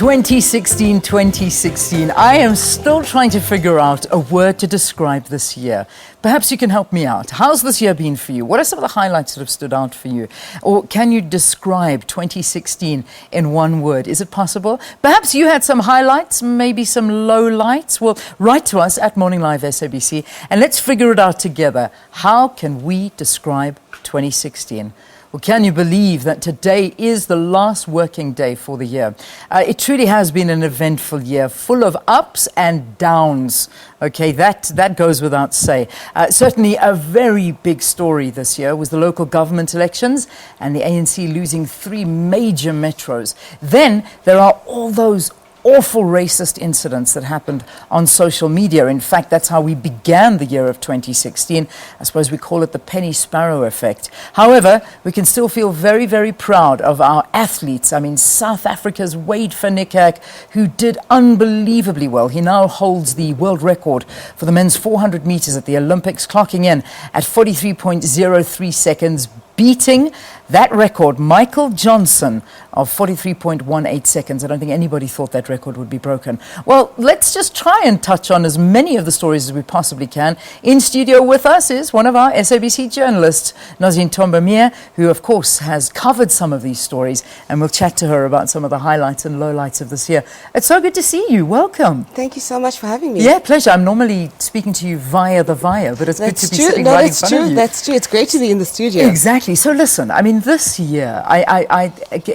2016, 2016. I am still trying to figure out a word to describe this year. Perhaps you can help me out. How's this year been for you? What are some of the highlights that have stood out for you? Or can you describe 2016 in one word? Is it possible? Perhaps you had some highlights, maybe some lowlights. Well, write to us at Morning Live SABC and let's figure it out together. How can we describe 2016? Well, can you believe that today is the last working day for the year? It truly has been an eventful year, full of ups and downs. Okay, that goes without say. Certainly a very big story this year was the local government elections and the ANC losing 3 major metros. Then there are all those awful racist incidents that happened on social media. In fact, that's how we began the year of 2016. I suppose we call it the penny sparrow effect. However, we can still feel very, very proud of our athletes. I mean, South Africa's Wade van Niekerk, who did unbelievably well. He now holds the world record for the men's 400 meters at the Olympics, clocking in at 43.03 seconds, beating that record, Michael Johnson, of 43.18 seconds. I don't think anybody thought that record would be broken. Well, let's just try and touch on as many of the stories as we possibly can. In studio with us is one of our SABC journalists, Nozintombi Miya, who, of course, has covered some of these stories, and we'll chat to her about some of the highlights and lowlights of this year. It's so good to see you. Welcome. Thank you so much for having me. Yeah, pleasure. I'm normally speaking to you via the via, but it's good to be sitting right in front of you. That's true. It's great to be in the studio. Exactly. So listen, I mean, this year,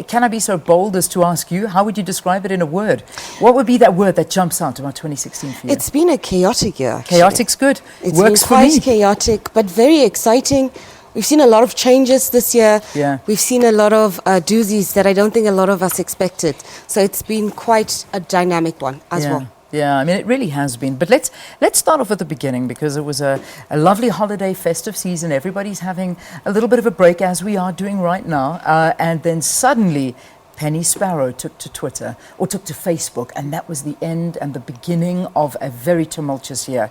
can I be so bold as to ask you, how would you describe it in a word? What would be that word that jumps out about 2016 for you? It's been a chaotic year, actually. Chaotic's good. It's Works been quite for me. chaotic, but very exciting. We've seen a lot of changes this year. Yeah. We've seen a lot of doozies that I don't think a lot of us expected. So it's been quite a dynamic one as well. Yeah, I mean, it really has been. But let's start off at the beginning, because it was a lovely holiday, festive season. Everybody's having a little bit of a break, as we are doing right now. And then suddenly, Penny Sparrow took to Twitter, or took to Facebook, and that was the end and the beginning of a very tumultuous year.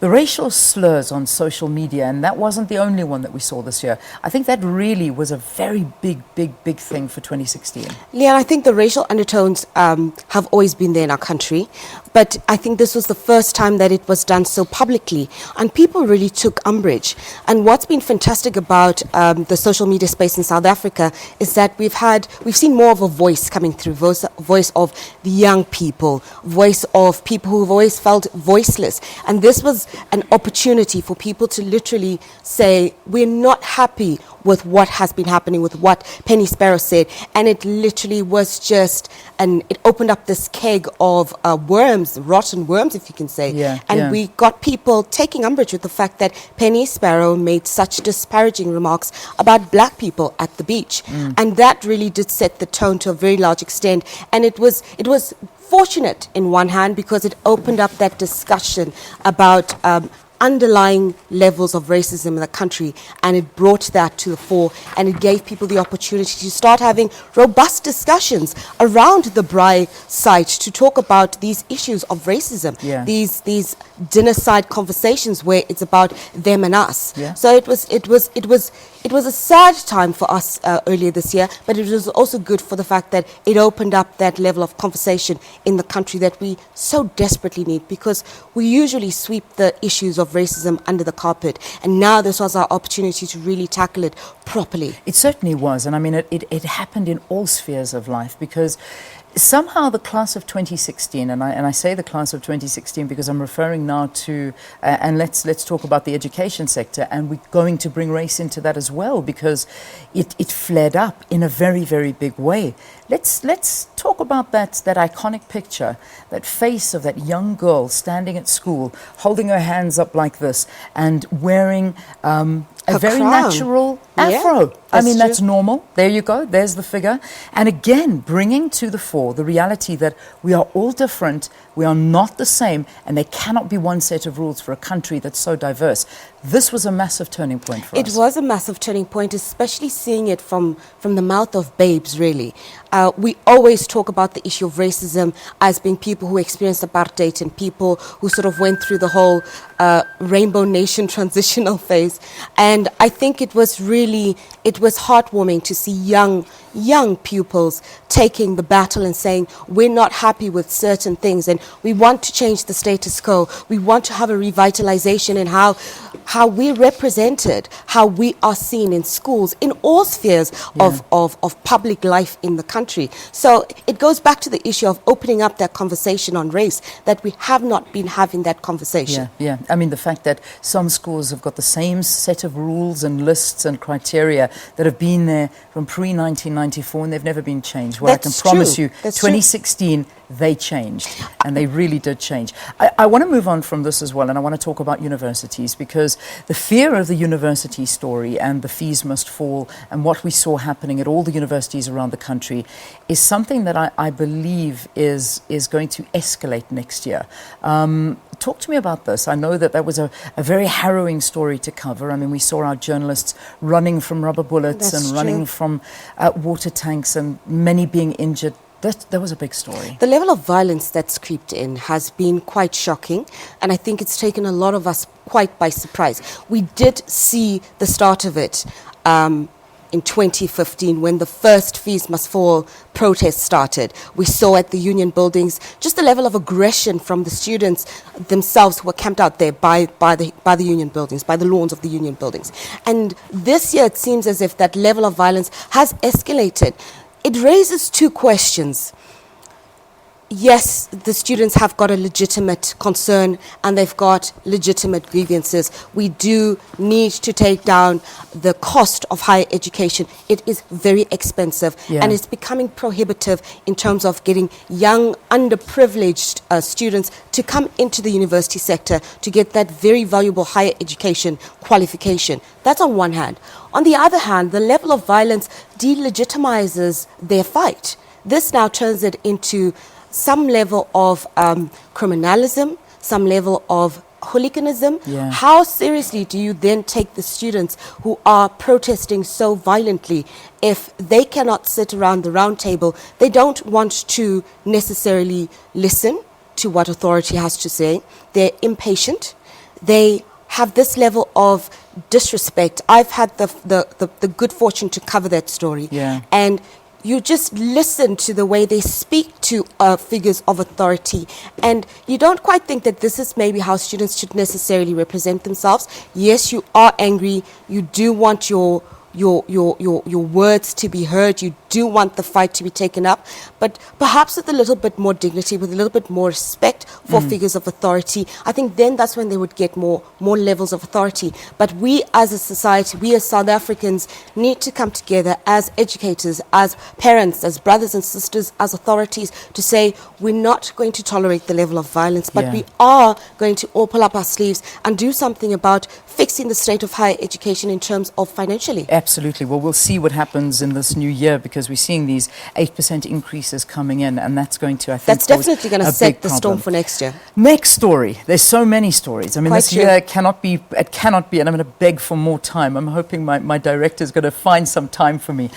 The racial slurs on social media, and that wasn't the only one that we saw this year. I think that really was a very big thing for 2016. Leanne, I think the racial undertones have always been there in our country, but I think this was the first time that it was done so publicly, and people really took umbrage. And what's been fantastic about the social media space in South Africa is that we've seen more of a voice coming through, voice of the young people, voice of people who've always felt voiceless. And this was an opportunity for people to literally say, we're not happy with what has been happening, with what Penny Sparrow said. And it literally was just, and it opened up this keg of worms, rotten worms, if you can say. We got people taking umbrage with the fact that Penny Sparrow made such disparaging remarks about black people at the beach. And that really did set the tone to a very large extent. And it was fortunate in one hand, because it opened up that discussion about underlying levels of racism in the country, and it brought that to the fore, and it gave people the opportunity to start having robust discussions around the Braai site to talk about these issues of racism, these dinner side conversations where it's about them and us. So it was a sad time for us earlier this year, but it was also good for the fact that it opened up that level of conversation in the country that we so desperately need, because we usually sweep the issues of racism under the carpet, and now this was our opportunity to really tackle it properly. It certainly was, and I mean, it happened in all spheres of life, because somehow the class of 2016, and I say the class of 2016 because I'm referring now to, and let's talk about the education sector, and we're going to bring race into that as well, because it flared up in a very, very big way. Let's talk about that iconic picture, that face of that young girl standing at school, holding her hands up like this, and wearing a very crown. Natural afro. I mean, that's normal. There you go. There's the figure. And again, bringing to the fore the reality that we are all different, we are not the same, and there cannot be one set of rules for a country that's so diverse. This was a massive turning point for us. It was a massive turning point, especially seeing it from the mouth of babes, really. We always talk about the issue of racism as being people who experienced apartheid and people who sort of went through the whole Rainbow Nation transitional phase. And And I think it was heartwarming to see young pupils taking the battle and saying, we're not happy with certain things and we want to change the status quo. We want to have a revitalization in how we're represented, how we are seen in schools, in all spheres of public life in the country. So it goes back to the issue of opening up that conversation on race, that we have not been having that conversation. Yeah. I mean, the fact that some schools have got the same set of rules and lists and criteria that have been there from pre-1994 and they've never been changed. Well, I can promise you, 2016, they changed, and they really did change. I want to move on from this as well, and I want to talk about universities, because the fear of the university story and the fees must fall and what we saw happening at all the universities around the country is something that I believe is going to escalate next year. Talk to me about this. I know that was a very harrowing story to cover. I mean, we saw our journalists running from rubber bullets and running from water tanks and many being injured. That was a big story. The level of violence that's creeped in has been quite shocking, and I think it's taken a lot of us quite by surprise. We did see the start of it in 2015 when the first Fees Must Fall protest started. We saw at the union buildings just the level of aggression from the students themselves who were camped out there by the union buildings, by the lawns of the union buildings. And this year it seems as if that level of violence has escalated. It raises two questions. Yes, the students have got a legitimate concern and they've got legitimate grievances. We do need to take down the cost of higher education. It is very expensive and it's becoming prohibitive in terms of getting young, underprivileged students to come into the university sector to get that very valuable higher education qualification. That's on one hand. On the other hand, the level of violence delegitimizes their fight. This now turns it into some level of criminalism, some level of hooliganism. How seriously do you then take the students who are protesting so violently if they cannot sit around the round table? They don't want to necessarily listen to what authority has to say. They're impatient. They have this level of disrespect. I've had the good fortune to cover that story. And you just listen to the way they speak to figures of authority, and you don't quite think that this is maybe how students should necessarily represent themselves. Yes, you are angry. You do want your words to be heard. You do want the fight to be taken up, but perhaps with a little bit more dignity, with a little bit more respect for figures of authority. I think then that's when they would get more levels of authority. But we as a society, we as South Africans need to come together as educators, as parents, as brothers and sisters, as authorities to say we're not going to tolerate the level of violence, but we are going to all pull up our sleeves and do something about fixing the state of higher education in terms of financially. Absolutely. Well, we'll see what happens in this new year, because we're seeing these 8% increases coming in, and that's going to, I think, that's definitely going to set the storm for next year. Next story. There's so many stories. I mean, this year cannot be, and I'm going to beg for more time. I'm hoping my director is going to find some time for me.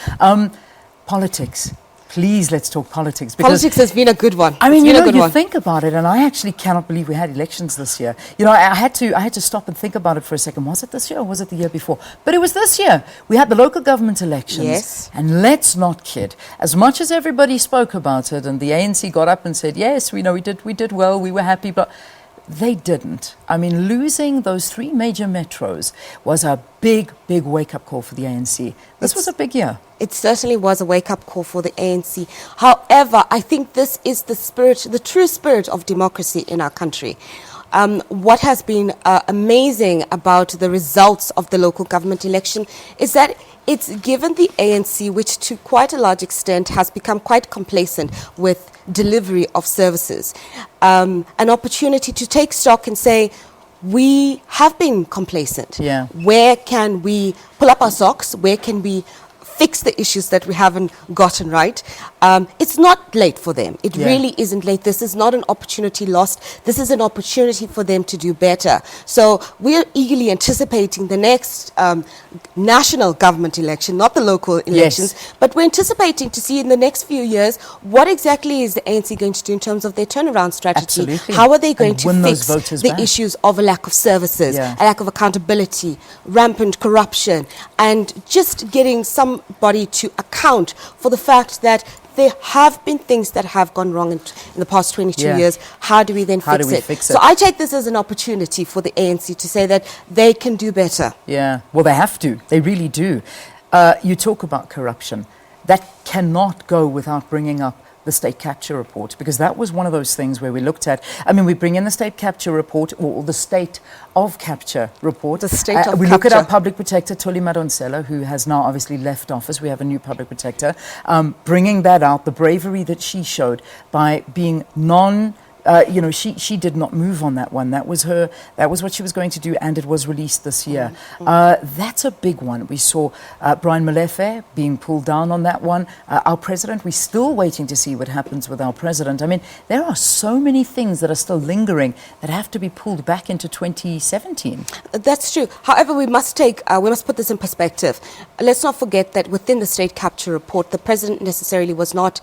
Politics. Please, let's talk politics. Politics has been a good one. I mean, you think about it, and I actually cannot believe we had elections this year. You know, I had to stop and think about it for a second. Was it this year or was it the year before? But it was this year. We had the local government elections. Yes. And let's not kid. As much as everybody spoke about it, and the ANC got up and said, yes, we know we did well, we were happy, but they didn't. I mean, losing those three major metros was a big wake-up call for the ANC. This was a big year. It certainly was a wake-up call for the ANC. However, I think this is the true spirit of democracy in our country. What has been amazing about the results of the local government election is that it's given the ANC, which to quite a large extent has become quite complacent with delivery of services, an opportunity to take stock and say, we have been complacent. Yeah. Where can we pull up our socks? Where can we fix the issues that we haven't gotten right. It's not late for them. It really isn't late. This is not an opportunity lost. This is an opportunity for them to do better. So we're eagerly anticipating the next national government election, not the local elections, but we're anticipating to see in the next few years what exactly is the ANC going to do in terms of their turnaround strategy. Absolutely. How are they going to fix the back. issues of a lack of services, a lack of accountability, rampant corruption, and just getting somebody to account for the fact that there have been things that have gone wrong in the past 22 years. How do we then fix it? So I take this as an opportunity for the ANC to say that they can do better. Yeah, well, they have to. They really do. You talk about corruption. That cannot go without bringing up the state capture report, because that was one of those things where we looked at, I mean, we bring in the state capture report, or the state of capture report. The state of we capture. Look at our public protector, Thuli Madonsela, who has now obviously left office. We have a new public protector. Bringing that out, the bravery that she showed by being she did not move on that one. That was what she was going to do, and it was released this year. That's a big one. We saw Brian Molefe being pulled down on that one. Our president, we're still waiting to see what happens with our president. I mean, there are so many things that are still lingering that have to be pulled back into 2017. That's true. However, we must put this in perspective. Let's not forget that within the state capture report, the president necessarily was not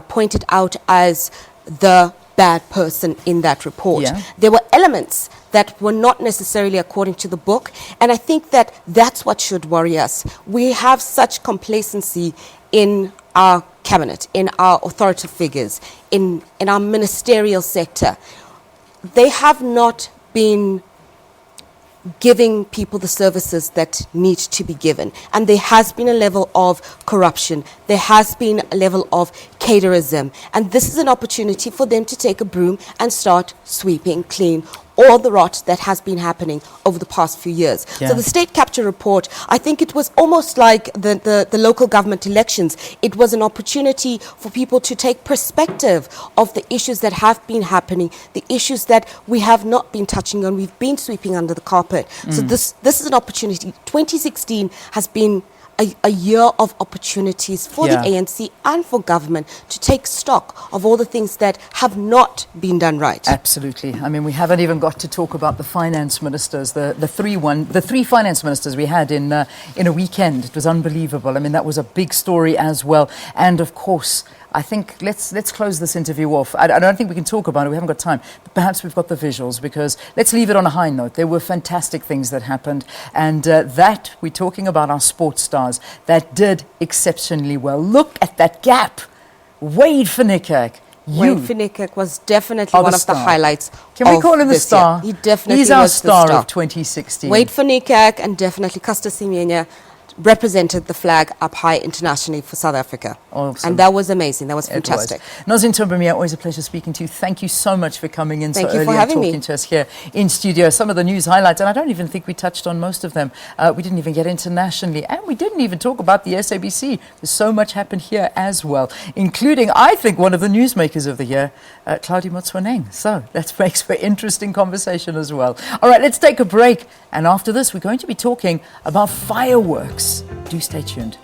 pointed out as the bad person in that report. There were elements that were not necessarily according to the book, and I think that that's what should worry us. We have such complacency in our cabinet, in our authoritative figures, in our ministerial sector. They have not been giving people the services that need to be given. And there has been a level of corruption. There has been a level of caterism. And this is an opportunity for them to take a broom and start sweeping clean all the rot that has been happening over the past few years. So the state capture report, I think it was almost like the local government elections. It was an opportunity for people to take perspective of the issues that have been happening, the issues that we have not been touching on, we've been sweeping under the carpet. So this is an opportunity. 2016 has been a year of opportunities for the ANC and for government to take stock of all the things that have not been done right. Absolutely. I mean, we haven't even got to talk about the finance ministers, the three finance ministers we had in a weekend. It was unbelievable. I mean, that was a big story as well. And of course, I think let's close this interview off. I don't think we can talk about it. We haven't got time. But perhaps we've got the visuals, because let's leave it on a high note. There were fantastic things that happened. And that, we're talking about our sports stars that did exceptionally well. Look at that gap. Wade Finnekerk. Wade Finnekerk was definitely one of the highlights. Can we call him the star? He definitely He's our star of 2016. Wade Finnekerk, and definitely Caster Semenya represented the flag up high internationally for South Africa. Awesome. And that was amazing. That was fantastic. Nozintombi Miya, always a pleasure speaking to you. Thank you so much for coming in so early and talking to us here in studio. Some of the news highlights, and I don't even think we touched on most of them. We didn't even get internationally, and we didn't even talk about the SABC. There's so much happened here as well, including, I think, one of the newsmakers of the year, Claudia Motswaneng. So that makes for interesting conversation as well. All right, let's take a break. And after this, we're going to be talking about fireworks. Do stay tuned.